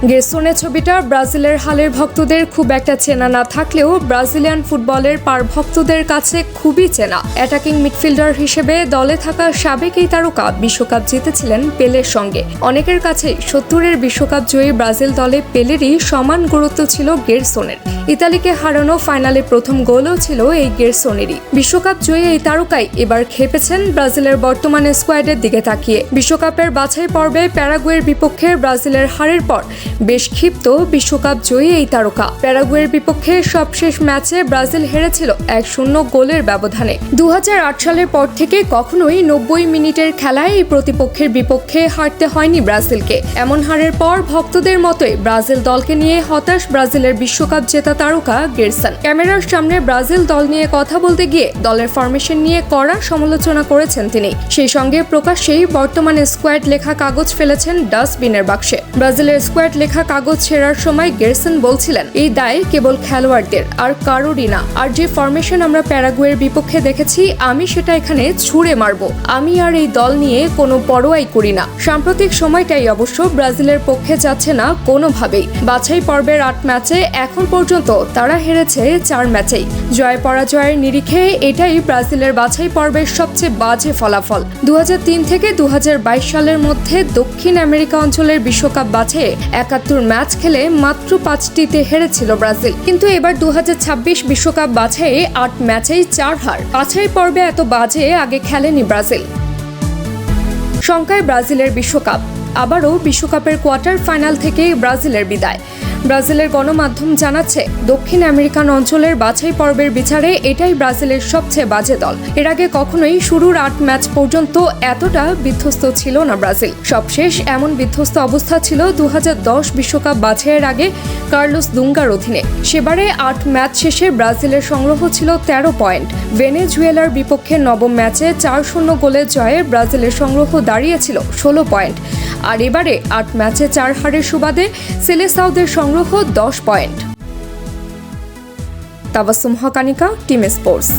গেরসনে ছবিটা ব্রাজিলের হালের ভক্তদের খুব একটা চেনা না থাকলেও ব্রাজিলিয়ান ফুটবলের পার ভক্তদের কাছে খুবই চেনা। অ্যাটাকিং মিডফিল্ডার হিসেবে দলে থাকা সাবেক এই তারকা বিশ্বকাপ জিতেছিলেন পেলের সঙ্গে। অনেকের কাছে 70-এর বিশ্বকাপ জয়ী ব্রাজিল দলে পেলেরই সমান গুরুত্ব ছিল গেরসনের। ইতালিকে হারানো ফাইনালে প্রথম গোলও ছিল এই গেরসনেরই। বিশ্বকাপ জয়ী এই তারকাই এবার খেপেছেন ব্রাজিলের বর্তমানে স্কোয়াডের দিকে তাকিয়ে। বিশ্বকাপের বাছাই পর্বে প্যারাগুয়ের বিপক্ষে ব্রাজিলের হারের পর বেশ ক্ষিপ্ত বিশ্বকাপ জয়ী এই তারকা। প্যারাগুয়ের বিপক্ষে সবশেষ ম্যাচে ব্রাজিল হেরেছিল 1-0 গোলের ব্যবধানে। 2008 সালের পর থেকে কখনোই 90 মিনিটের খেলায় এই প্রতিপক্ষের বিপক্ষে হারতে হয়নি ব্রাজিলকে। এমন হারের পর ভক্তদের মতোই ব্রাজিল দলকে নিয়ে হতাশ ব্রাজিলের বিশ্বকাপ জেতা তারকা গেরসন। ক্যামেরার সামনে ব্রাজিল দল নিয়ে কথা বলতে গিয়ে দলের ফরমেশন নিয়ে কড়া সমালোচনা করেছেন তিনি। সেই সঙ্গে প্রকাশ্যেই বর্তমানে স্কোয়াড লেখা কাগজ ফেলেছেন ডাস্টবিনের বাক্সে। ব্রাজিলের স্কোয়াড লেখা কাগজ ছেঁড়ার সময় গেরসন বলছিলেন, এই দায় কেবল খেলোয়াড়দের আর কারোরই না। আর যে ফরমেশন আমরা প্যারাগুয়ের বিপক্ষে দেখেছি আমি সেটা এখানে ছুঁড়ে মারব। আমি আর এই দল নিয়ে কোনো পরোয়াই করি না। সাম্প্রতিক সময়টাই অবশ্য ব্রাজিলের পক্ষে যাচ্ছে না কোনোভাবেই। বাছাই পর্বের 8 ম্যাচে এখন পর্যন্ত তারা হেরেছে 4 ম্যাচেই। জয় পরাজয়ের নিরিখে এটাই ব্রাজিলের বাছাই পর্বের সবচেয়ে বাজে ফলাফল। 2003 থেকে 2022 সালের মধ্যে দক্ষিণ আমেরিকা অঞ্চলের বিশ্বকাপ বাছাইয়ে 71 ম্যাচ খেলে মাত্র 5টিতে হেরেছিল ব্রাজিল। কিন্তু এবার 2026 বিশ্বকাপ বাছাইয়ে 8 ম্যাচেই 4 হার। বাছাই পর্বে এত বাজে আগে খেলেনি ব্রাজিল। শঙ্কায় ব্রাজিলের বিশ্বকাপ। আবারও বিশ্বকাপের কোয়ার্টার ফাইনাল থেকেই ব্রাজিলের বিদায়। ব্রাজিলের গণমাধ্যম জানাচ্ছে, দক্ষিণ আমেরিকান অঞ্চলের বাছাই পর্বের বিচারে এটাই ব্রাজিলের সবচেয়ে বাজে দল। এর আগে কখনোই শুরুর 8 ম্যাচ পর্যন্ত এতটা বিধ্বস্ত ছিল না ব্রাজিল। সবশেষ এমন বিধ্বস্ত অবস্থা ছিল 2010 বিশ্বকাপ বাছাইয়ের আগে কার্লোস দুঙ্গার অধীনে। সেবারে 8 ম্যাচ শেষে ব্রাজিলের সংগ্রহ ছিল 13 পয়েন্ট। ভেনেজুয়েলার বিপক্ষে নবম ম্যাচে 4-0 গোলের জয়ে ব্রাজিলের সংগ্রহ দাঁড়িয়েছিল 16 পয়েন্ট। আর এবারে 8 ম্যাচে 4 হারের সুবাদে সেলেসাওদের সংগ্রহ 10 পয়েন্ট। তাবাসসুম হক, আনিকা, টিম স্পোর্টস।